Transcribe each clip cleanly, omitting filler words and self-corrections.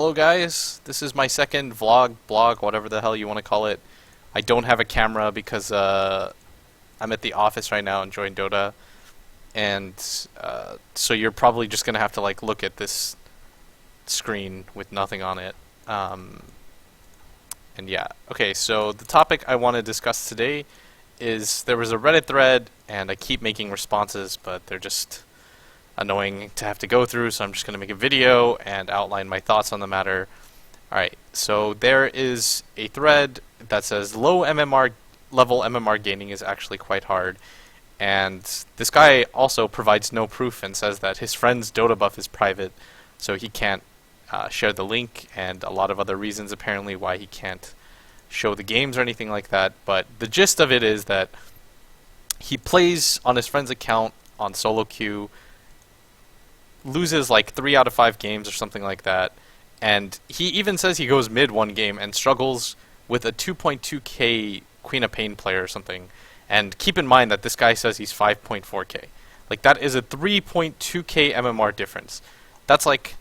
Hello guys, this is my second vlog, blog, whatever the hell you want to call it. I don't have a camera because I'm at the office right now enjoying Dota, and so you're probably just gonna have to like look at this screen with nothing on it. And yeah, okay, so the topic I want to discuss today is there was a Reddit thread, and I keep making responses, but they're just annoying to have to go through, so I'm just going to make a video and outline my thoughts on the matter. Alright, so there is a thread that says low MMR level MMR gaining is actually quite hard, and this guy also provides no proof and says that his friend's Dota buff is private, so he can't share the link, and a lot of other reasons apparently why he can't show the games or anything like that. But the gist of it is that he plays on his friend's account on solo queue, loses like 3 out of 5 games or something like that, and he even says he goes mid one game and struggles with a 2.2k Queen of Pain player or something. And keep in mind that this guy says he's 5.4k. Like, that is a 3.2k MMR difference. That's like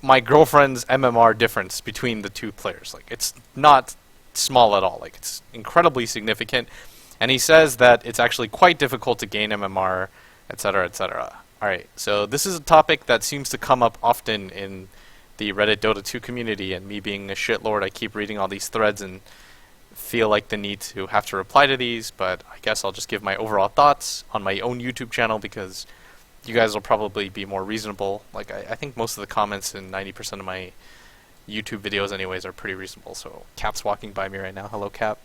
my girlfriend's MMR difference between the two players. Like, it's not small at all. Like, it's incredibly significant. And he says that it's actually quite difficult to gain MMR, etc., etc. Alright, so this is a topic that seems to come up often in the Reddit Dota 2 community, and me being a shitlord, I keep reading all these threads and feel like the need to have to reply to these, but I guess I'll just give my overall thoughts on my own YouTube channel because you guys will probably be more reasonable. Like, I think most of the comments in 90% of my YouTube videos anyways are pretty reasonable. So Cap's walking by me right now. Hello, Cap.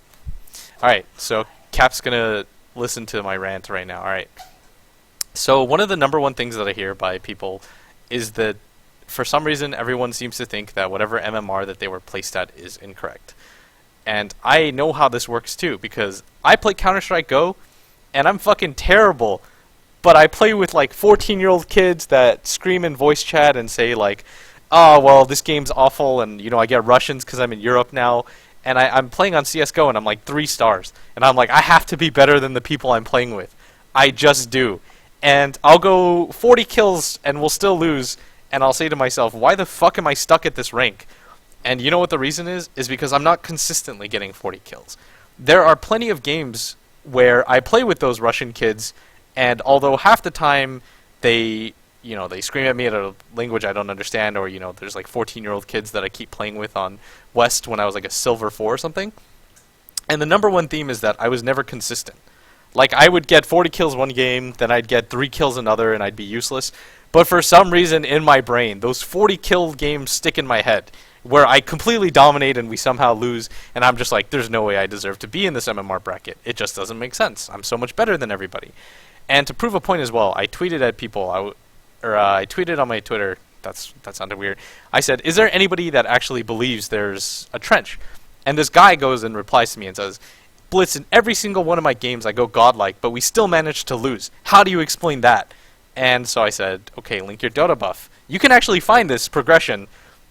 Alright, so Cap's gonna listen to my rant right now. Alright. So one of the number one things that I hear by people is that for some reason everyone seems to think that whatever MMR that they were placed at is incorrect. And I know how this works too, because I play Counter-Strike Go and I'm fucking terrible. But I play with like 14-year-old kids that scream in voice chat and say like, oh, well, this game's awful, and you know, I get Russians because I'm in Europe now, and I'm playing on CSGO and I'm like 3 stars. And I'm like, I have to be better than the people I'm playing with. I just do. And I'll go 40 kills and we'll still lose, and I'll say to myself, why the fuck am I stuck at this rank? And you know what the reason is? Is because I'm not consistently getting 40 kills. There are plenty of games where I play with those Russian kids, and although half the time they scream at me in a language I don't understand, or there's like 14-year-old kids that I keep playing with on West when I was like a silver 4 or something. And the number one theme is that I was never consistent. Like, I would get 40 kills one game, then I'd get 3 kills another, and I'd be useless. But for some reason in my brain, those 40 kill games stick in my head, where I completely dominate and we somehow lose, and I'm just like, there's no way I deserve to be in this MMR bracket. It just doesn't make sense. I'm so much better than everybody. And to prove a point as well, I tweeted at people, I tweeted on my Twitter, that sounded weird. I said, is there anybody that actually believes there's a trench? And this guy goes and replies to me and says, Blitz, in every single one of my games I go godlike, but we still manage to lose. How do you explain that? And so I said, okay, link your Dota buff. You can actually find this progression,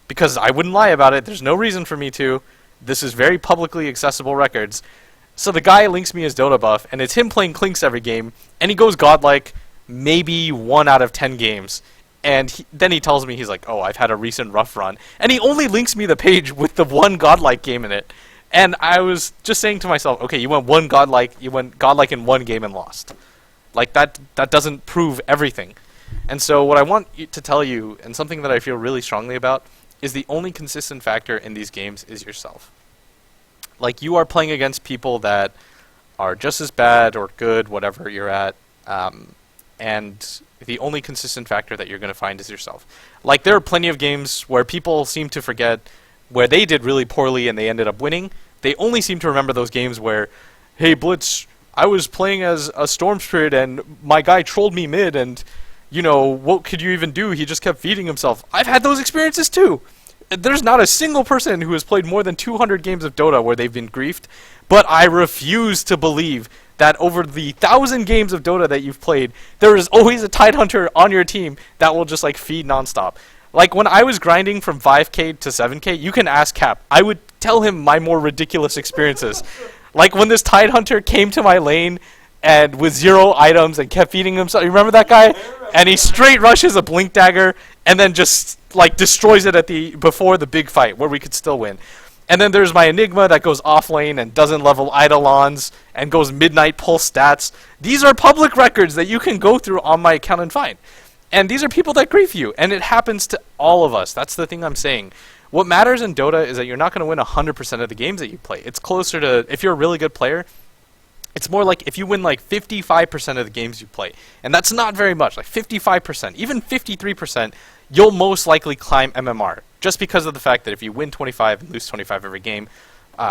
because I wouldn't lie about it. There's no reason for me to. This is very publicly accessible records. So the guy links me his Dota buff, and it's him playing Clinks every game, and he goes godlike maybe 1 out of 10 games. And then he tells me, he's like, oh, I've had a recent rough run. And he only links me the page with the one godlike game in it. And I was just saying to myself, okay, you went godlike in 1 game and lost. Like, that doesn't prove everything. And so what I want to tell you, and something that I feel really strongly about, is the only consistent factor in these games is yourself. Like, you are playing against people that are just as bad or good, whatever you're at, and the only consistent factor that you're going to find is yourself. Like, there are plenty of games where people seem to forget where they did really poorly and they ended up winning. They only seem to remember those games where, hey, Blitz, I was playing as a Storm Spirit and my guy trolled me mid, and, what could you even do? He just kept feeding himself. I've had those experiences too. There's not a single person who has played more than 200 games of Dota where they've been griefed, but I refuse to believe that over the 1,000 games of Dota that you've played, there is always a Tidehunter on your team that will just like feed nonstop. Like, when I was grinding from 5k to 7k, you can ask Cap. I would tell him my more ridiculous experiences. Like, when this Tidehunter came to my lane and with 0 items and kept feeding himself. You remember that guy? And he straight rushes a Blink Dagger and then just like destroys it before the big fight where we could still win. And then there's my Enigma that goes off lane and doesn't level Eidolons and goes midnight pulse stats. These are public records that you can go through on my account and find. And these are people that grief you, and it happens to all of us. That's the thing I'm saying. What matters in Dota is that you're not going to win 100% of the games that you play. It's closer to, if you're a really good player, it's more like if you win like 55% of the games you play. And that's not very much, like 55%, even 53%, you'll most likely climb MMR. Just because of the fact that if you win 25 and lose 25 every game,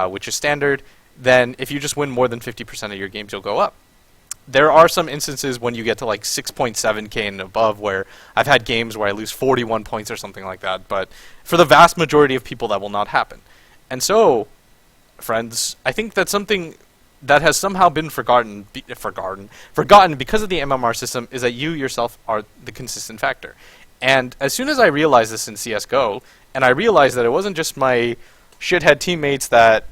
which is standard, then if you just win more than 50% of your games, you'll go up. There are some instances when you get to like 6.7k and above where I've had games where I lose 41 points or something like that, but for the vast majority of people that will not happen. And so, friends, I think that's something that has somehow been forgotten because of the MMR system is that you yourself are the consistent factor. And as soon as I realized this in CSGO, and I realized that it wasn't just my shithead teammates that,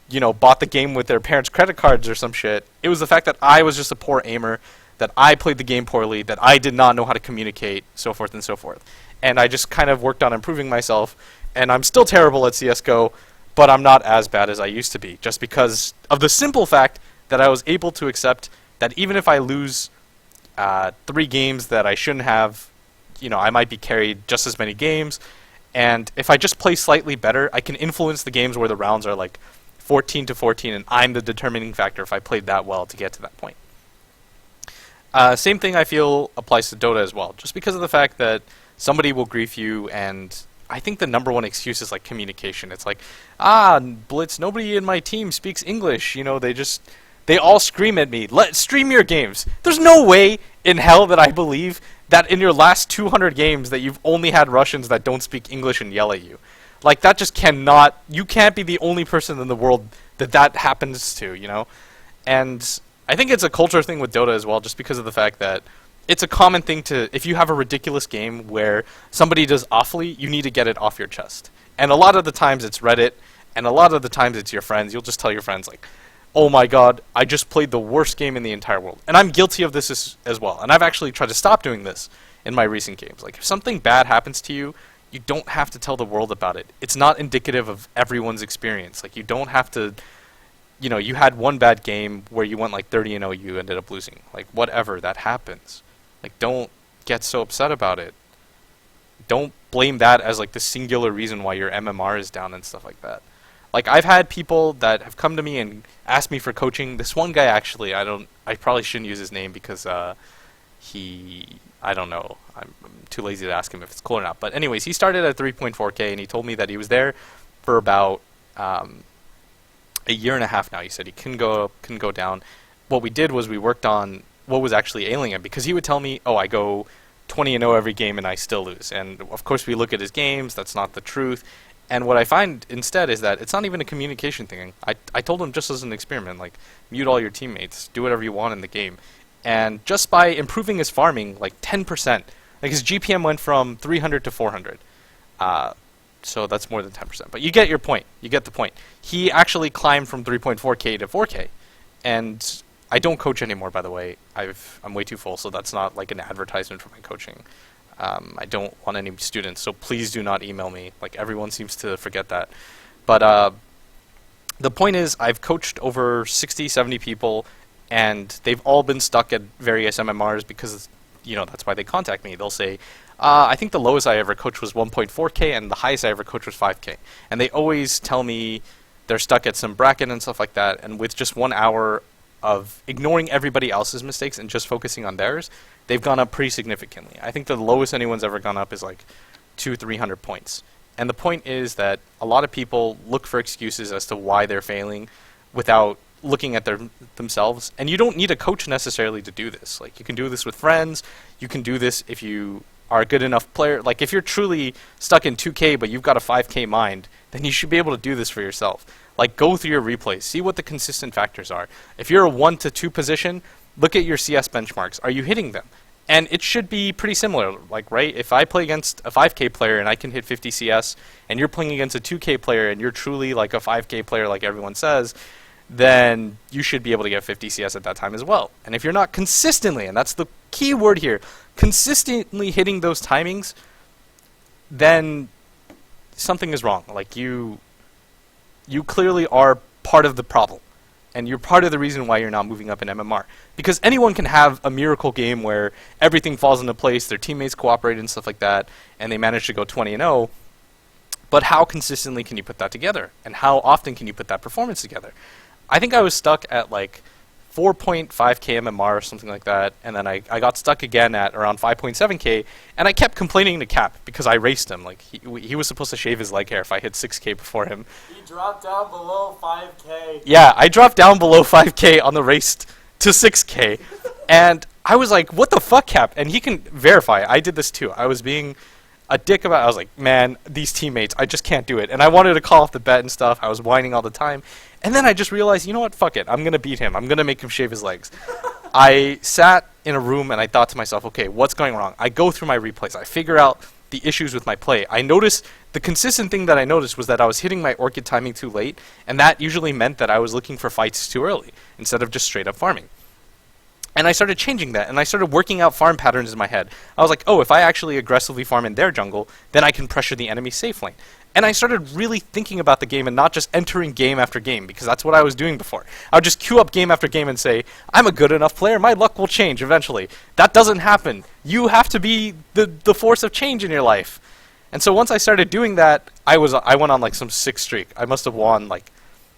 you know, bought the game with their parents' credit cards or some shit, it was the fact that I was just a poor aimer, that I played the game poorly, that I did not know how to communicate, so forth and so forth. And I just kind of worked on improving myself, and I'm still terrible at CSGO, but I'm not as bad as I used to be, just because of the simple fact that I was able to accept that even if I lose 3 games that I shouldn't have, you know, I might be carried just as many games, and if I just play slightly better, I can influence the games where the rounds are like 14-14, and I'm the determining factor if I played that well to get to that point. Same thing I feel applies to Dota as well, just because of the fact that somebody will grief you, and I think the number one excuse is like communication. It's like, Blitz, nobody in my team speaks English, you know, they all scream at me, stream your games. There's no way in hell that I believe that in your last 200 games that you've only had Russians that don't speak English and yell at you. Like, that just cannot, you can't be the only person in the world that happens to, you know? And I think it's a culture thing with Dota as well, just because of the fact that it's a common thing to, if you have a ridiculous game where somebody does awfully, you need to get it off your chest. And a lot of the times it's Reddit, and a lot of the times it's your friends. You'll just tell your friends, like, oh my god, I just played the worst game in the entire world. And I'm guilty of this as well. And I've actually tried to stop doing this in my recent games. Like, if something bad happens to you, you don't have to tell the world about it. It's not indicative of everyone's experience. Like, you don't have to, you know, you had one bad game where you went like 30-0, you ended up losing. Like, whatever, that happens. Like, don't get so upset about it. Don't blame that as like the singular reason why your MMR is down and stuff like that. Like, I've had people that have come to me and asked me for coaching. This one guy, actually, I probably shouldn't use his name because I don't know. I'm too lazy to ask him if it's cool or not. But anyways, he started at 3.4k, and he told me that he was there for about a year and a half now. He said he couldn't go up, couldn't go down. What we did was we worked on what was actually ailing him, because he would tell me, oh, I go 20-0 every game and I still lose. And of course we look at his games. That's not the truth. And what I find instead is that it's not even a communication thing. I told him just as an experiment, like, mute all your teammates, do whatever you want in the game. And just by improving his farming, like 10%, like his GPM went from 300 to 400. So that's more than 10%. But you get your point. You get the point. He actually climbed from 3.4k to 4k. And I don't coach anymore, by the way. I'm way too full, so that's not like an advertisement for my coaching. I don't want any students, so please do not email me. Like, everyone seems to forget that. But the point is, I've coached over 60, 70 people, and they've all been stuck at various MMRs because, you know, that's why they contact me. They'll say, I think the lowest I ever coached was 1.4k, and the highest I ever coached was 5k. And they always tell me they're stuck at some bracket and stuff like that, and with just 1 hour of ignoring everybody else's mistakes and just focusing on theirs, they've gone up pretty significantly. I think the lowest anyone's ever gone up is like 200-300 points. And the point is that a lot of people look for excuses as to why they're failing without looking at themselves. And you don't need a coach necessarily to do this. Like, you can do this with friends. You can do this if you are a good enough player. Like, if you're truly stuck in 2k but you've got a 5k mind, then you should be able to do this for yourself. Like, go through your replays, see what the consistent factors are. If you're a 1 to 2 position, look at your CS benchmarks. Are you hitting them? And it should be pretty similar, like, right? If I play against a 5k player and I can hit 50 CS, and you're playing against a 2k player and you're truly like a 5k player like everyone says, then you should be able to get 50 CS at that time as well. And if you're not consistently, and that's the key word here, consistently hitting those timings, then something is wrong. Like, you clearly are part of the problem. And you're part of the reason why you're not moving up in MMR. Because anyone can have a miracle game where everything falls into place, their teammates cooperate and stuff like that, and they manage to go 20-0. But how consistently can you put that together? And how often can you put that performance together? I think I was stuck at like 4.5k MMR or something like that, and then I got stuck again at around 5.7k, and I kept complaining to Cap because I raced him. Like, he was supposed to shave his leg hair if I hit 6k before him. He dropped down below 5k. Yeah, I dropped down below 5k on the race to 6k, and I was like, what the fuck, Cap? And he can verify, I did this too. I was being a dick about it. I was like, man, these teammates, I just can't do it. And I wanted to call off the bet and stuff. I was whining all the time. And then I just realized, you know what, fuck it. I'm going to beat him. I'm going to make him shave his legs. I sat in a room and I thought to myself, okay, what's going wrong? I go through my replays. I figure out the issues with my play. I noticed, the consistent thing that I noticed was that I was hitting my orchid timing too late, and that usually meant that I was looking for fights too early, instead of just straight up farming. And I started changing that, and I started working out farm patterns in my head. I was like, oh, if I actually aggressively farm in their jungle, then I can pressure the enemy safe lane. And I started really thinking about the game and not just entering game after game, because that's what I was doing before. I would just queue up game after game and say, I'm a good enough player, my luck will change eventually. That doesn't happen. You have to be the force of change in your life. And so once I started doing that, I went on like some sick streak. I must have won like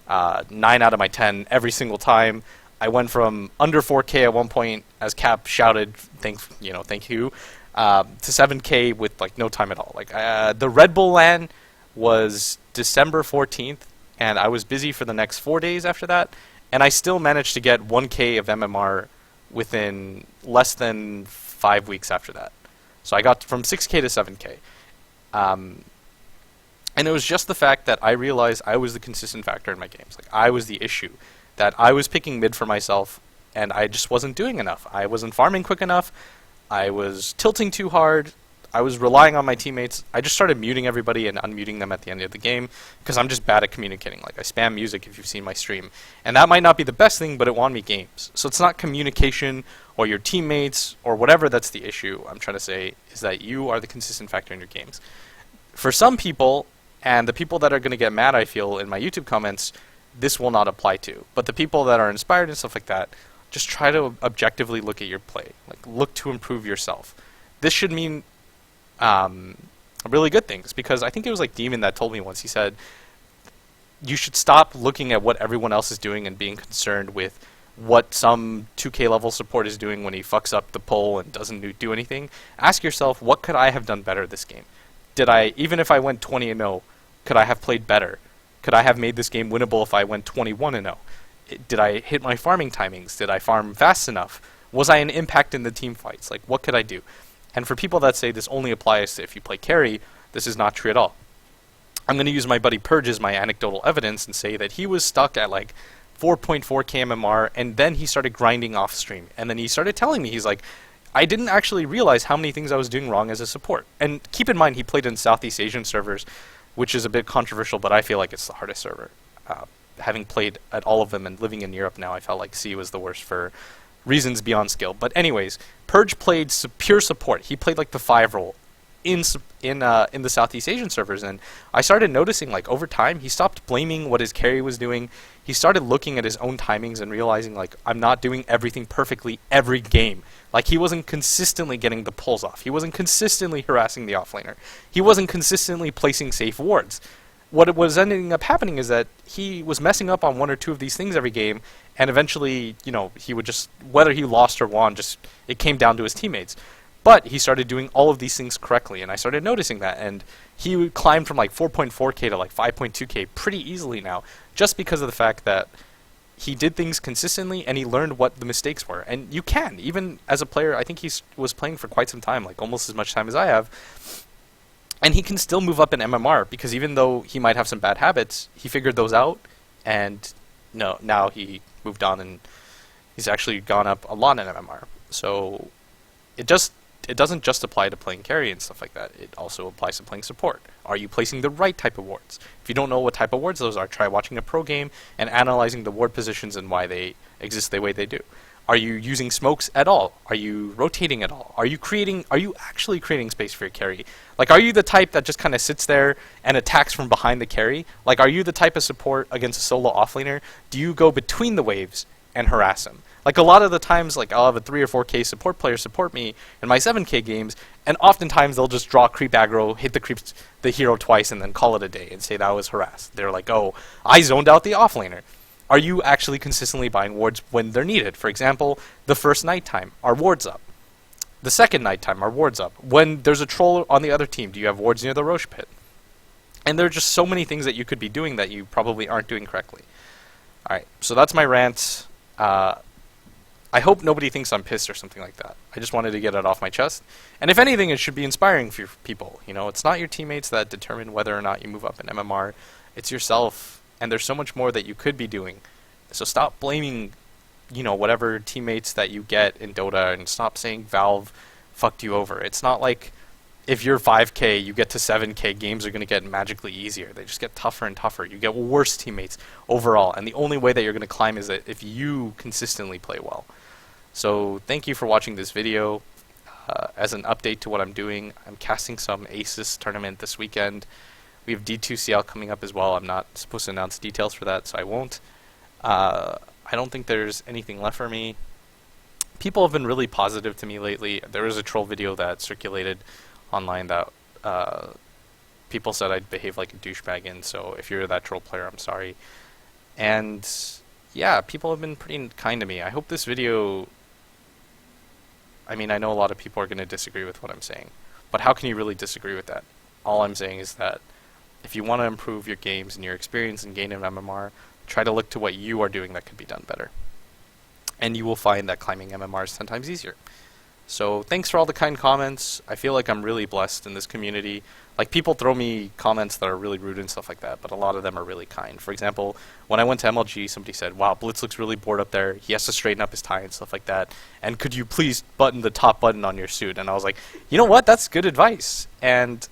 9 out of my 10 every single time. I went from under 4k at one point, as Cap shouted, thank you, to 7k with like no time at all. Like the Red Bull LAN was December 14th, and I was busy for the next 4 days after that, and I still managed to get 1k of MMR within less than 5 weeks after that. So I got from 6k to 7k. And it was just the fact that I realized I was the consistent factor in my games. Like, I was the issue. That I was picking mid for myself, and I just wasn't doing enough. I wasn't farming quick enough. I was tilting too hard. I was relying on my teammates. I just started muting everybody and unmuting them at the end of the game because I'm just bad at communicating. Like, I spam music if you've seen my stream. And that might not be the best thing, but it won me games. So it's not communication or your teammates or whatever that's the issue. I'm trying to say is that you are the consistent factor in your games. For some people, and the people that are going to get mad, I feel, in my YouTube comments, this will not apply to. But the people that are inspired and stuff like that, just try to objectively look at your play. Like, look to improve yourself. This should mean really good things, because I think it was like Demon that told me once. He said, you should stop looking at what everyone else is doing and being concerned with what some 2k level support is doing when he fucks up the poll and doesn't do anything. Ask yourself, what could I have done better this game? Did I, even if I went 20-0, could I have played better? Could I have made this game winnable if I went 21-0? Did I hit my farming timings? Did I farm fast enough? Was I an impact in the team fights? Like, what could I do? And for people that say this only applies to if you play carry, this is not true at all. I'm going to use my buddy Purge as my anecdotal evidence and say that he was stuck at like 4.4k MMR, and then he started grinding off stream. And then he started telling me, he's like, I didn't actually realize how many things I was doing wrong as a support. And keep in mind, he played in Southeast Asian servers, which is a bit controversial, but I feel like it's the hardest server. Having played at all of them and living in Europe now, I felt like C was the worst for reasons beyond skill. But anyways, Purge played pure support. He played like the 5 role in the Southeast Asian servers, and I started noticing, like, over time, he stopped blaming what his carry was doing. He started looking at his own timings and realizing, like, I'm not doing everything perfectly every game. Like, he wasn't consistently getting the pulls off. He wasn't consistently harassing the offlaner. He wasn't consistently placing safe wards. What was ending up happening is that he was messing up on 1 or 2 of these things every game, and eventually, he would just, whether he lost or won, just, it came down to his teammates. But he started doing all of these things correctly, and I started noticing that, and he climbed from like 4.4k to like 5.2k pretty easily now, just because of the fact that he did things consistently and he learned what the mistakes were. And you can, even as a player, I think he was playing for quite some time, like almost as much time as I have, and he can still move up in MMR, because even though he might have some bad habits, he figured those out, and now he moved on and he's actually gone up a lot in MMR. So it doesn't just apply to playing carry and stuff like that. It also applies to playing support. Are you placing the right type of wards? If you don't know what type of wards those are, try watching a pro game and analyzing the ward positions and why they exist the way they do. Are you using smokes at all? Are you rotating at all? Are you actually creating space for your carry? Like, are you the type that just kind of sits there and attacks from behind the carry? Like, are you the type of support against a solo offlaner? Do you go between the waves and harass him? Like, a lot of the times, like, I'll have a 3 or 4K support player support me in my 7K games, and oftentimes they'll just draw creep aggro, hit the hero twice, and then call it a day and say that was harassed. They're like, oh, I zoned out the offlaner. Are you actually consistently buying wards when they're needed? For example, the first nighttime, are wards up? The second nighttime, are wards up? When there's a troll on the other team, do you have wards near the Roche pit? And there are just so many things that you could be doing that you probably aren't doing correctly. Alright, so that's my rant. I hope nobody thinks I'm pissed or something like that. I just wanted to get it off my chest. And if anything, it should be inspiring for people. You know, it's not your teammates that determine whether or not you move up in MMR. It's yourself. And there's so much more that you could be doing. So stop blaming, you know, whatever teammates that you get in Dota, and stop saying Valve fucked you over. It's not like if you're 5K, you get to 7K, games are going to get magically easier. They just get tougher and tougher. You get worse teammates overall. And the only way that you're going to climb is that if you consistently play well. So thank you for watching this video. As an update to what I'm doing, I'm casting some Aces tournament this weekend. We have D2CL coming up as well. I'm not supposed to announce details for that, so I won't. I don't think there's anything left for me. People have been really positive to me lately. There was a troll video that circulated online that people said I'd behave like a douchebag in, so if you're that troll player, I'm sorry. And yeah, people have been pretty kind to me. I hope this video... I mean, I know a lot of people are going to disagree with what I'm saying, but how can you really disagree with that? All I'm saying is that if you want to improve your games and your experience and gain an MMR, try to look to what you are doing that could be done better. And you will find that climbing MMR is 10 times easier. So thanks for all the kind comments. I feel like I'm really blessed in this community. Like, people throw me comments that are really rude and stuff like that, but a lot of them are really kind. For example, when I went to MLG, somebody said, wow, Blitz looks really bored up there. He has to straighten up his tie and stuff like that. And could you please button the top button on your suit? And I was like, you know what? That's good advice. And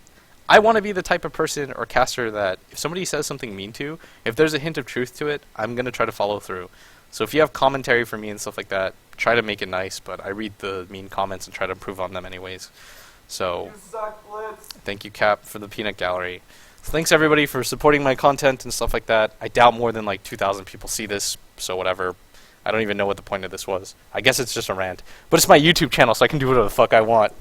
I want to be the type of person or caster that if somebody says something mean to, if there's a hint of truth to it, I'm going to try to follow through. So if you have commentary for me and stuff like that, try to make it nice, but I read the mean comments and try to improve on them anyways. So, You suck, Blitz. thank you, Cap, for the peanut gallery. So thanks, everybody, for supporting my content and stuff like that. I doubt more than like 2,000 people see this, so whatever. I don't even know what the point of this was. I guess it's just a rant. But it's my YouTube channel, so I can do whatever the fuck I want.